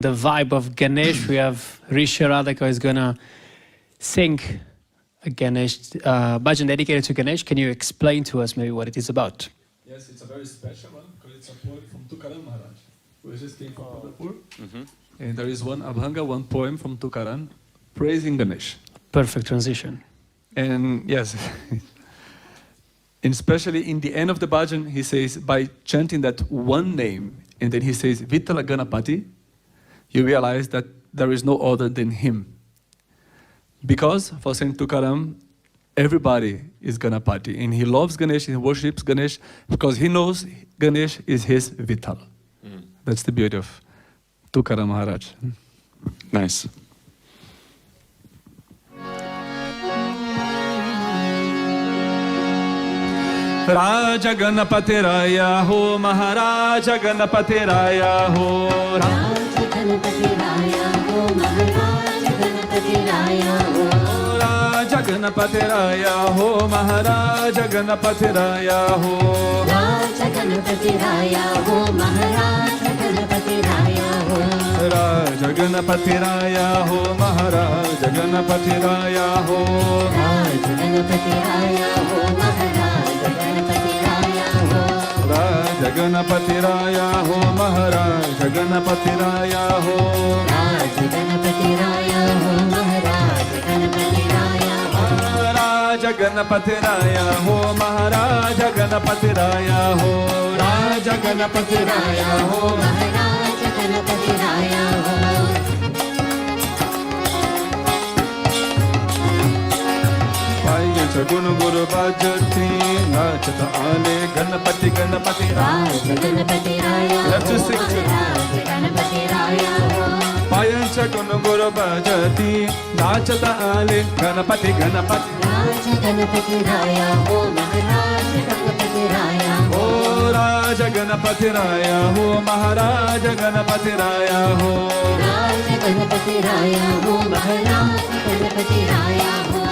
the vibe of Ganesh. We have Rishi Radhika is gonna sing a Ganesh bhajan dedicated to Ganesh. Can you explain to us maybe what it is about? Yes, it's a very special one because it's a poem from Tukaram Maharaj, who just came from Pandharpur. And there is one Abhanga, one poem from Tukaram praising Ganesh. Perfect transition. And yes, and especially in the end of the bhajan, he says, by chanting that one name, and then he says, Vittala Ganapati, you realize that there is no other than him. Because for Saint Tukaram, everybody is Ganapati, and he loves Ganesh, he worships Ganesh, because he knows Ganesh is his Vittal. That's the beauty of Tukaram Maharaj. Nice. Raja Ganapati Raya Ho, Maharaja Ganapati Raya Ho. Raja Ganapati Raya Ho, Maharaja Ganapati Raya Ho. Raja Ganapati Raya Ho, Maharaja Ganapati Raya Ho. Raja Ganapati Raya Ho, Maharaja Ganapati Raya Ho. Raja Ganapati Raya Ho, Maharaja Ganapati Raya Ho. Raja Ganapati Raya Ho, Maharaja Ganapati Raya Ho. Raja Ganapati Raya Ho, Maharaja Ganapati Raya Ho. Raja Ganapati Raya Ho, Maharaja Ganapati Raya Ho. Raja Ganapati Raya Ho, Maharaja Ganapati Raya Ho. Raja Ganapati Raya Ho, Maharaja Ganapati Raya Ho. पायच गुण गुरु बाजती नाचत आले Ganpati Ganpati Raja Ganapati Raya Ho, Let's just sing to it. Maharaja Ganapati Raya Ho. पायच गुण गुरु बाजती नाचत आले Ganpati Ganpati Raja Ganapati Raya Ho, Maharaja Ganapati Raya Ho. ओ राज गणपति राया हो महाराज गणपति राया हो Raja Ganapati Raya Ho, Maharaja Ganapati Raya Ho.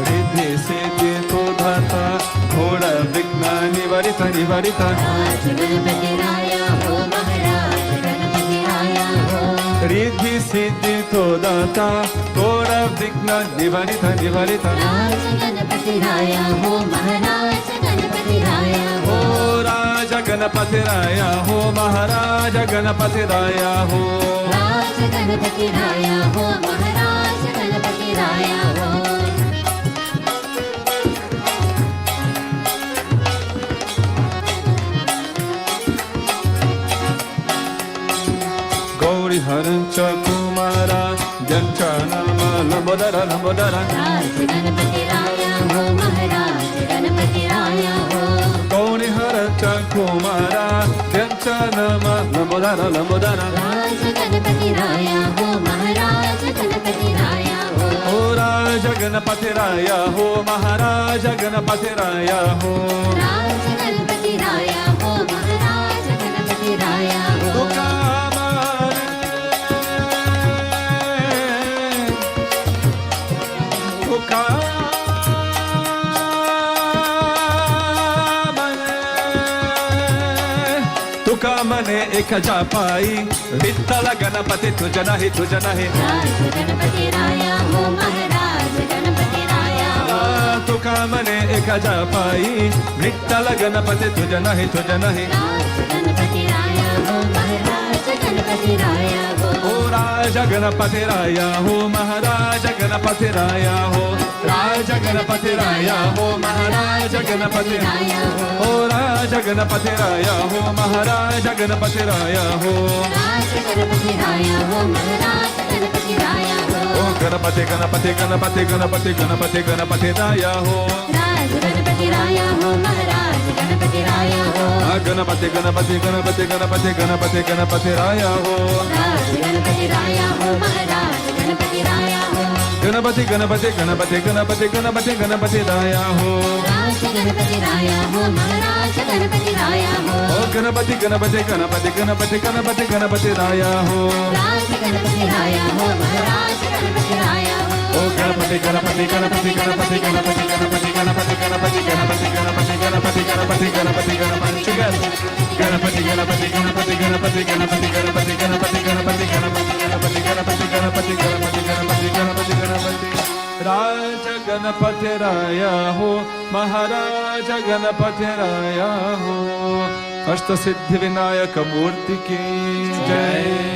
Riddhi Siddhi तो धाता थोड़ा विघ्न निवारित निवारित Raja Ganapati Raya Ho, Maharaja Ganapati Raya Ho. Riddhi Siddhi तो दाता थोड़ा विघ्न निवारित निवारित Raja Ganapati Raya Ho, Maharaja Ganapati Raya Ho. ओ राज गणपति राया हो महाराज गणपति राया हो Raja Ganapati Raya Ho, Maharaja Ganapati Raya Ho. Gauri हरंच Kumara जंचा नाम Lambodar Lambodar Raja Ganapati Raya Ho, Maharaja Ganapati Raya Ho. Gauri हरंच Kumara जंचा नाम Lambodar Lambodar Raja Ganapati Raya Ho, Maharaja Ganapati Raya Ho. ओ राज गणपति राया हो महाराज गणपति राया हो Raja Ganapati Raya Ho, Maharaja Ganapati Raya Ho. तुका मने एक जापाई विठ्ठल गणपति तुझ नाही तुझ नाही Raja Ganapati Raya Ho, Maharaja Ganapati Raya Ho. तुका मने एक जापाई विठ्ठल गणपति तुझ नाही तुझ नाही Raja Ganapati Raya Ho, Maharaja Ganapati Raya Ho. ओ राज गणपति राया हो महाराज गणपति राया हो राज गणपति राया हो महाराज गणपति Raya Ho. ओ राज गणपति राया हो महाराज गणपति राया हो Raja Ganapati Raya Ho, Maharaja Ganapati Raya Ho. ओ गणपति गणपति गणपति गणपति गणपति गणपति राया हो Raja Ganapati Raya Ho, Maharaja Ganapati Raya Ho. Ganpati Ganpati Ganpati Ganpati Ganpati Ganpati राया हो Raja Ganapati Raya Ho, Maharaja Ganapati Raya Ho. Ganpati Ganpati Ganpati Ganpati Ganpati Ganpati राया हो Raja Ganapati Raya Ho, Maharaja Ganapati Raya Ho. ओ गणपति गणपति गणपति गणपति गणपति गणपति राया हो Raja Ganapati Raya Ho, Maharaja Ganapati Raya Ho. Oh Ganapati, Ganapati, Ganapati, Ganapati, Ganapati, Ganapati, Ganapati, Ganapati, Ganapati, Ganapati, Ganapati, Ganapati, Ganapati, Ganapati, together. Ganapati, Ganapati, Ganapati, Ganapati, Ganapati, Ganapati, Ganapati, Ganapati, Ganapati, Ganapati, Ganapati, Ganapati, Ganapati, Ganapati, Ganapati, Ganapati. Raja Ganapati Raya ho, Maharaja Ganapati Raya ho. Ashta Siddhi Vinayaka Murti ki Jai.